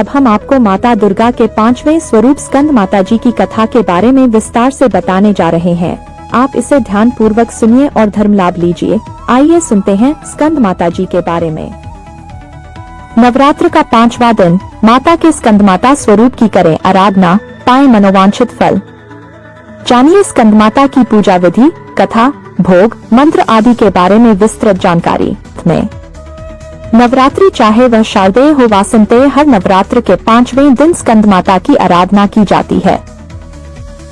अब हम आपको माता दुर्गा के 5वें स्वरूप स्कंद माता जी की कथा के बारे में विस्तार से बताने जा रहे हैं। आप इसे ध्यान पूर्वक सुनिए और धर्म लाभ लीजिए। आइए सुनते हैं स्कंद माता जी के बारे में। नवरात्र का 5वां दिन माता के स्कंद माता स्वरूप की करें आराधना, पाएं मनोवांछित फल। जानिए स्कंद माता की पूजा विधि, कथा, भोग, मंत्र आदि के बारे में विस्तृत जानकारी में। नवरात्रि चाहे वह शारदेय हो वासंतेय, हर नवरात्र के 5वें दिन स्कंद माता की आराधना की जाती है।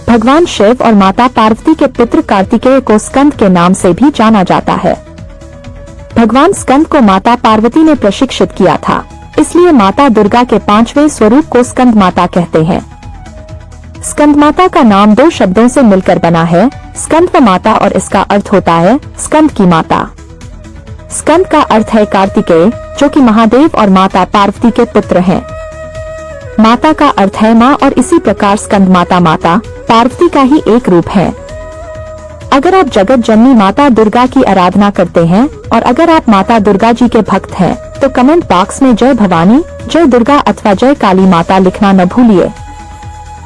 भगवान शिव और माता पार्वती के पुत्र कार्तिकेय को स्कंद के नाम से भी जाना जाता है। भगवान स्कंद को माता पार्वती ने प्रशिक्षित किया था, इसलिए माता दुर्गा के 5वें स्वरूप को स्कंद माता कहते हैं। स्कंद माता का नाम 2 शब्दों से मिलकर बना है, स्कंद व माता, और इसका अर्थ होता है स्कंद की माता। स्कंद का अर्थ है कार्तिकेय, जो कि महादेव और माता पार्वती के पुत्र हैं। माता का अर्थ है माँ, और इसी प्रकार स्कंद माता माता पार्वती का ही एक रूप है। अगर आप जगत जननी माता दुर्गा की आराधना करते हैं और अगर आप माता दुर्गा जी के भक्त हैं, तो कमेंट बॉक्स में जय भवानी, जय दुर्गा अथवा जय काली माता लिखना न भूलिए।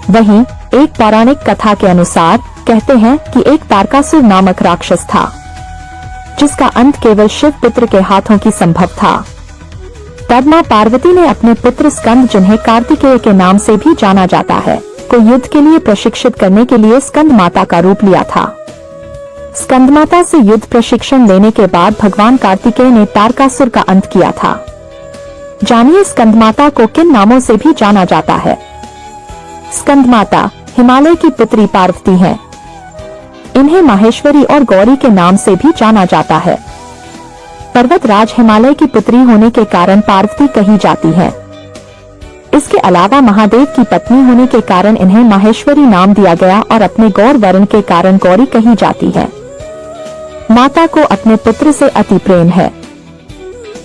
वहीं एक पौराणिक कथा के अनुसार कहते हैं कि एक तारकासुर नामक राक्षस था, जिसका अंत केवल शिव पुत्र के हाथों की संभव था। तब मां पार्वती ने अपने पुत्र स्कंद, जिन्हें कार्तिकेय के नाम से भी जाना जाता है, को युद्ध के लिए प्रशिक्षित करने के लिए स्कंद माता का रूप लिया था। स्कंद माता से युद्ध प्रशिक्षण लेने के बाद भगवान कार्तिकेय ने तारकासुर का अंत किया था। जानिए स्कंद माता को किन नामों से भी जाना जाता है। स्कंद माता हिमालय की पुत्री पार्वती हैं। इन्हें माहेश्वरी और गौरी के नाम से भी जाना जाता है। पर्वतराज हिमालय की पुत्री होने के कारण पार्वती कही जाती है। इसके अलावा महादेव की पत्नी होने के कारण इन्हें माहेश्वरी नाम दिया गया और अपने गौर वर्ण के कारण गौरी कही जाती है। माता को अपने पुत्र से अति प्रेम है।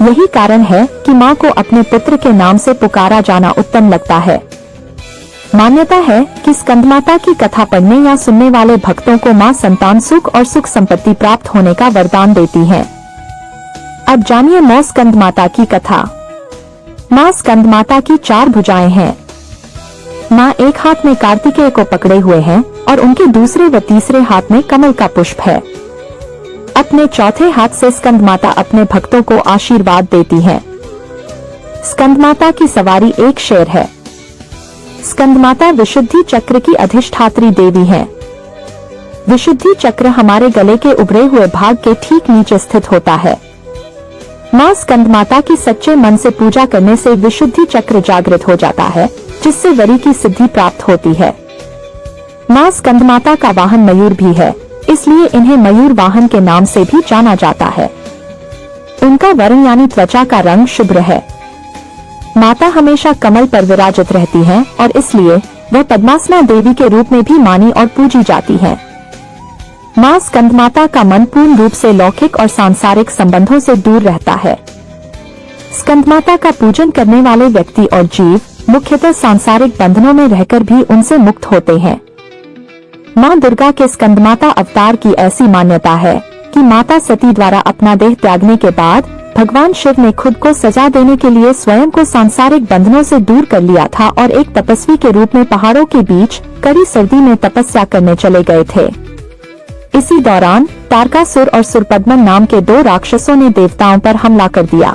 यही कारण है कि मां को अपने पुत्र के नाम से पुकारा जाना उत्तम लगता है। मान्यता है कि स्कंद माता की कथा पढ़ने या सुनने वाले भक्तों को मां संतान सुख और सुख संपत्ति प्राप्त होने का वरदान देती हैं। अब जानिए मां स्कंद माता की कथा। मां स्कंद माता की 4 भुजाएं हैं। मां एक हाथ में कार्तिकेय को पकड़े हुए हैं और उनके दूसरे व तीसरे हाथ में कमल का पुष्प है। अपने चौथे हाथ से स्कंद माता अपने भक्तों को आशीर्वाद देती हैं। स्कंद माता की सवारी एक शेर है। स्कंद माता विशुद्धि चक्र की अधिष्ठात्री देवी है। विशुद्धि चक्र हमारे गले के उभरे हुए भाग के ठीक नीचे स्थित होता है। मां स्कंद माता की सच्चे मन से पूजा करने से विशुद्धि चक्र जागृत हो जाता है, जिससे वरी की सिद्धि प्राप्त होती है। मां स्कंद माता का वाहन मयूर भी है, इसलिए इन्हें मयूर वाहन के नाम से भी जाना जाता है। उनका वर्ण यानी त्वचा का रंग शुभ्र है। माता हमेशा कमल पर विराजित रहती हैं और इसलिए वह पद्मासना देवी के रूप में भी मानी और पूजी जाती हैं। मां स्कंद माता का मन पूर्ण रूप से लौकिक और सांसारिक संबंधों से दूर रहता है। स्कंद माता का पूजन करने वाले व्यक्ति और जीव मुख्यतः सांसारिक बंधनों में रहकर भी उनसे मुक्त होते हैं। मां दुर्गा के स्कंद माता अवतार की ऐसी मान्यता है कि माता सती द्वारा अपना देह त्यागने के बाद भगवान शिव ने खुद को सजा देने के लिए स्वयं को सांसारिक बंधनों से दूर कर लिया था और एक तपस्वी के रूप में पहाड़ों के बीच कड़ी सर्दी में तपस्या करने चले गए थे। इसी दौरान तारकासुर और सुरपद्मन नाम के 2 राक्षसों ने देवताओं पर हमला कर दिया।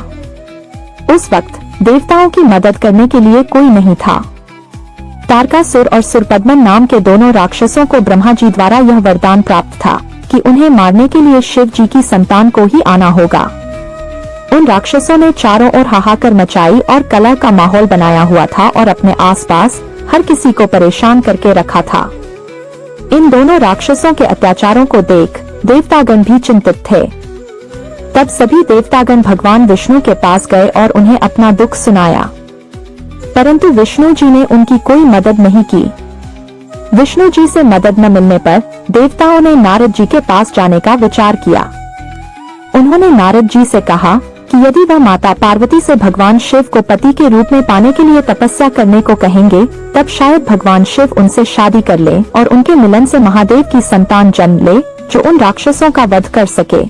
उस वक्त देवताओं की मदद करने के लिए कोई नहीं था। तारकासुर और सुरपद्मन नाम के दोनों राक्षसों को ब्रह्मा जी द्वारा यह वरदान प्राप्त था कि उन्हें मारने के लिए शिव जी की संतान को ही आना होगा। उन राक्षसों ने चारों ओर हाहाकार मचाई और कलह का माहौल बनाया हुआ था और अपने आसपास हर किसी को परेशान करके रखा था। इन दोनों राक्षसों के अत्याचारों को देख देवतागण भी चिंतित थे। तब सभी देवतागण भगवान विष्णु के पास गए और उन्हें अपना दुख सुनाया, परंतु विष्णु जी ने उनकी कोई मदद नहीं की। विष्णु जी से मदद न मिलने पर देवताओं ने नारद जी के पास जाने का विचार किया। उन्होंने नारद जी से कहा कि यदि वह माता पार्वती से भगवान शिव को पति के रूप में पाने के लिए तपस्या करने को कहेंगे, तब शायद भगवान शिव उनसे शादी कर ले और उनके मिलन से महादेव की संतान जन्म ले, जो उन राक्षसों का वध कर सके।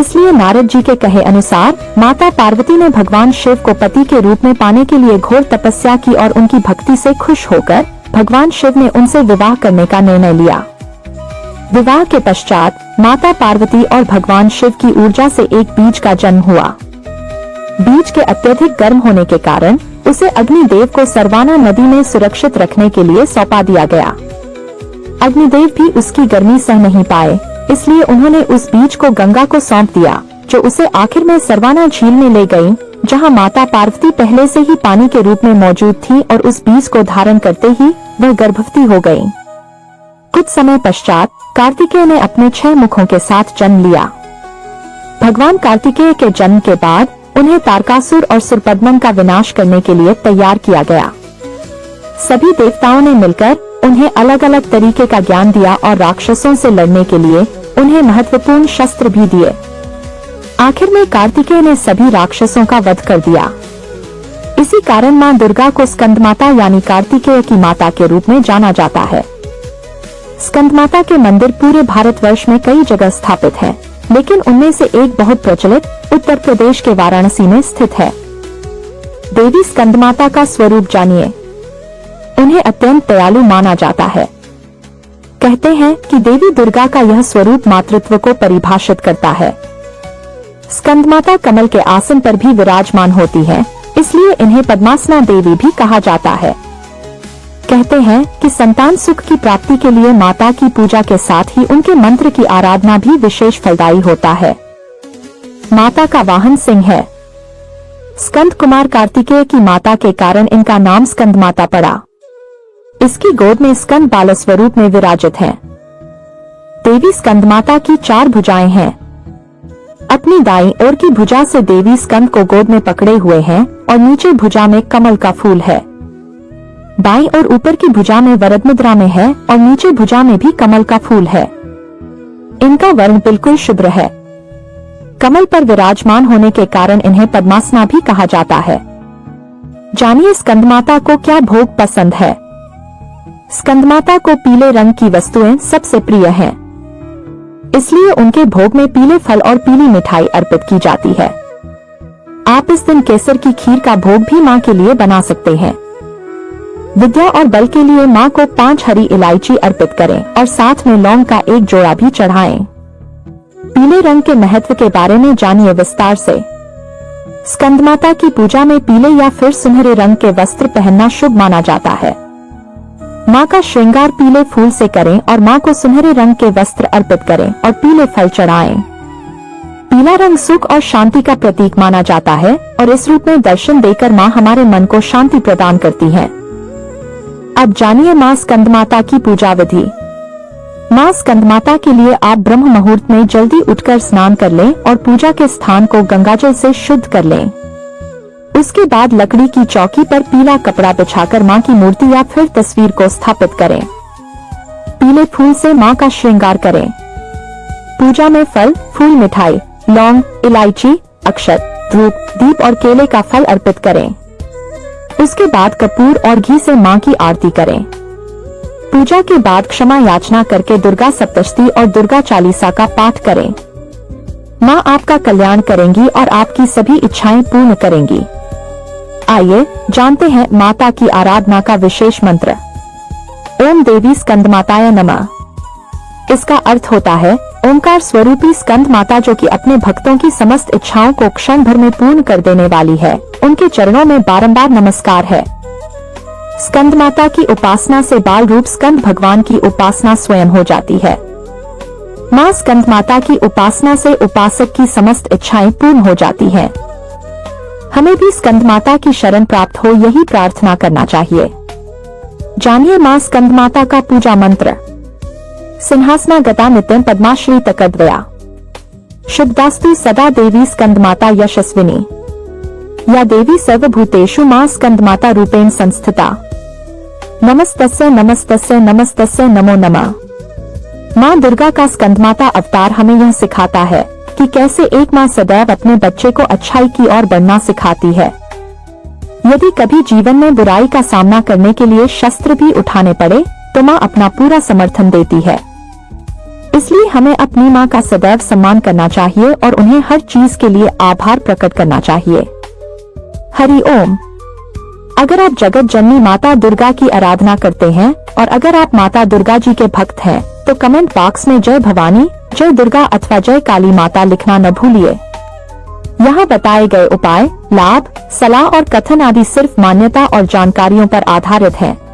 इसलिए नारद जी के कहे अनुसार माता पार्वती ने भगवान शिव को पति के रूप में पाने के लिए घोर तपस्या की और उनकी भक्ति से खुश होकर भगवान शिव ने उनसे विवाह करने का निर्णय लिया। विवाह के पश्चात माता पार्वती और भगवान शिव की ऊर्जा से एक बीज का जन्म हुआ। बीज के अत्यधिक गर्म होने के कारण उसे अग्निदेव को सरवाना नदी में सुरक्षित रखने के लिए सौंपा दिया गया। अग्निदेव भी उसकी गर्मी सह नहीं पाए, इसलिए उन्होंने उस बीज को गंगा को सौंप दिया, जो उसे आखिर में सरवाना झील में ले गई, जहां माता पार्वती पहले से ही पानी के रूप में मौजूद थी और उस बीज को धारण करते ही वह गर्भवती हो गई। कुछ समय पश्चात कार्तिकेय ने अपने 6 मुखों के साथ जन्म लिया। भगवान कार्तिकेय के जन्म के बाद उन्हें तारकासुर और सुरपद्मन का विनाश करने के लिए तैयार किया गया। सभी देवताओं ने मिलकर उन्हें अलग अलग तरीके का ज्ञान दिया और राक्षसों से लड़ने के लिए उन्हें महत्वपूर्ण शस्त्र भी दिए। आखिर में कार्तिकेय ने सभी राक्षसों का वध कर दिया। इसी कारण मां दुर्गा को स्कंदमाता यानी कार्तिकेय की माता के रूप में जाना जाता है। स्कंदमाता के मंदिर पूरे भारतवर्ष में कई जगह स्थापित हैं, लेकिन उनमें से एक बहुत प्रचलित उत्तर प्रदेश के वाराणसी में स्थित है। देवी स्कंदमाता का स्वरूप जानिए। उन्हें अत्यंत दयालु माना जाता है। कहते हैं कि देवी दुर्गा का यह स्वरूप मातृत्व को परिभाषित करता है। स्कंदमाता कमल के आसन पर भी विराजमान होती है, इसलिए इन्हें पद्मासना देवी भी कहा जाता है। कहते हैं कि संतान सुख की प्राप्ति के लिए माता की पूजा के साथ ही उनके मंत्र की आराधना भी विशेष फलदायी होता है। माता का वाहन सिंह है। स्कंद कुमार कार्तिकेय की माता के कारण इनका नाम स्कंदमाता पड़ा। इसकी गोद में स्कंद बाल स्वरूप में विराजित है। देवी स्कंदमाता की 4 भुजाएं हैं। अपनी दाईं ओर की भुजा से देवी स्कंद को गोद में पकड़े हुए हैं और नीचे भुजा में कमल का फूल है। बाईं और ऊपर की भुजा में वरद मुद्रा में है और नीचे भुजा में भी कमल का फूल है। इनका वर्ण बिल्कुल शुभ्र है। कमल पर विराजमान होने के कारण इन्हें पद्मासना भी कहा जाता है। जानिए स्कंदमाता को क्या भोग पसंद है। स्कंदमाता को पीले रंग की वस्तुएं सबसे प्रिय हैं। इसलिए उनके भोग में पीले फल और पीली मिठाई अर्पित की जाती है। आप इस दिन केसर की खीर का भोग भी मां के लिए बना सकते हैं। विद्या और बल के लिए मां को 5 हरी इलायची अर्पित करें और साथ में लौंग का एक जोड़ा भी चढ़ाएं। पीले रंग के महत्व के बारे में जानिए विस्तार से। स्कंदमाता की पूजा में पीले या फिर सुनहरे रंग के वस्त्र पहनना शुभ माना जाता है। मां का श्रृंगार पीले फूल से करें और मां को सुनहरे रंग के वस्त्र अर्पित करें और पीले फल चढ़ाएं। पीला रंग सुख और शांति का प्रतीक माना जाता है और इस रूप में दर्शन देकर मां हमारे मन को शांति प्रदान करती है। अब जानिए मां स्कंदमाता की पूजा विधि। मां स्कंदमाता के लिए आप ब्रह्म मुहूर्त में जल्दी उठकर स्नान कर लें और पूजा के स्थान को गंगाजल से शुद्ध कर लें। उसके बाद लकड़ी की चौकी पर पीला कपड़ा बिछाकर मां की मूर्ति या फिर तस्वीर को स्थापित करें। पीले फूल से मां का श्रृंगार करें। पूजा में फल, फूल, मिठाई, लौंग, इलायची, अक्षत, धूप, दीप और केले का फल अर्पित करें। उसके बाद कपूर और घी से मां की आरती करें। पूजा के बाद क्षमा याचना करके दुर्गा सप्तशती और दुर्गा चालीसा का पाठ करें। मां आपका कल्याण करेंगी और आपकी सभी इच्छाएं पूर्ण करेंगी। आइए जानते हैं माता की आराधना का विशेष मंत्र। ओम देवी स्कंदमाताय नमः। इसका अर्थ होता है ओंकार स्वरूपी स्कंद माता, जो कि अपने भक्तों की समस्त इच्छाओं को क्षण भर में पूर्ण कर देने वाली है। उनके चरणों में बारंबार नमस्कार है। स्कंद माता की उपासना से बाल रूप स्कंद भगवान की उपासना स्वयं हो जाती है। मां स्कंद माता की उपासना से उपासक की समस्त इच्छाएं पूर्ण हो जाती हैं। हमें भी स्कंद माता की शरण प्राप्त हो, यही प्रार्थना करना चाहिए। जानिए मां स्कंद माता का पूजा मंत्र। सिंहासना गता नित्यं पद्माश्री तकद्वया। शुभदास्तु सदा देवी स्कंद माता यशस्विनी। या देवी सर्वभूतेषु मां स्कंद माता रूपेण संस्थिता। नमस्तस्य नमस्तस्य नमस्तस्य नमो नमः। मां दुर्गा का स्कंदमाता अवतार हमें यह सिखाता है कि कैसे एक मां सदैव अपने बच्चे को अच्छाई की ओर बढ़ना सिखाती है। यदि कभी जीवन में बुराई का सामना करने के लिए शस्त्र भी उठाने पड़े तो मां अपना पूरा समर्थन देती है। इसलिए हमें अपनी माँ का सदैव सम्मान करना चाहिए और उन्हें हर चीज के लिए आभार प्रकट करना चाहिए। हरि ओम। अगर आप जगत जननी माता दुर्गा की आराधना करते हैं और अगर आप माता दुर्गा जी के भक्त हैं, तो कमेंट बॉक्स में जय भवानी, जय दुर्गा अथवा जय काली माता लिखना न भूलिए। यहाँ बताए गए उपाय, लाभ, सलाह और कथन आदि सिर्फ मान्यता और जानकारियों पर आधारित हैं।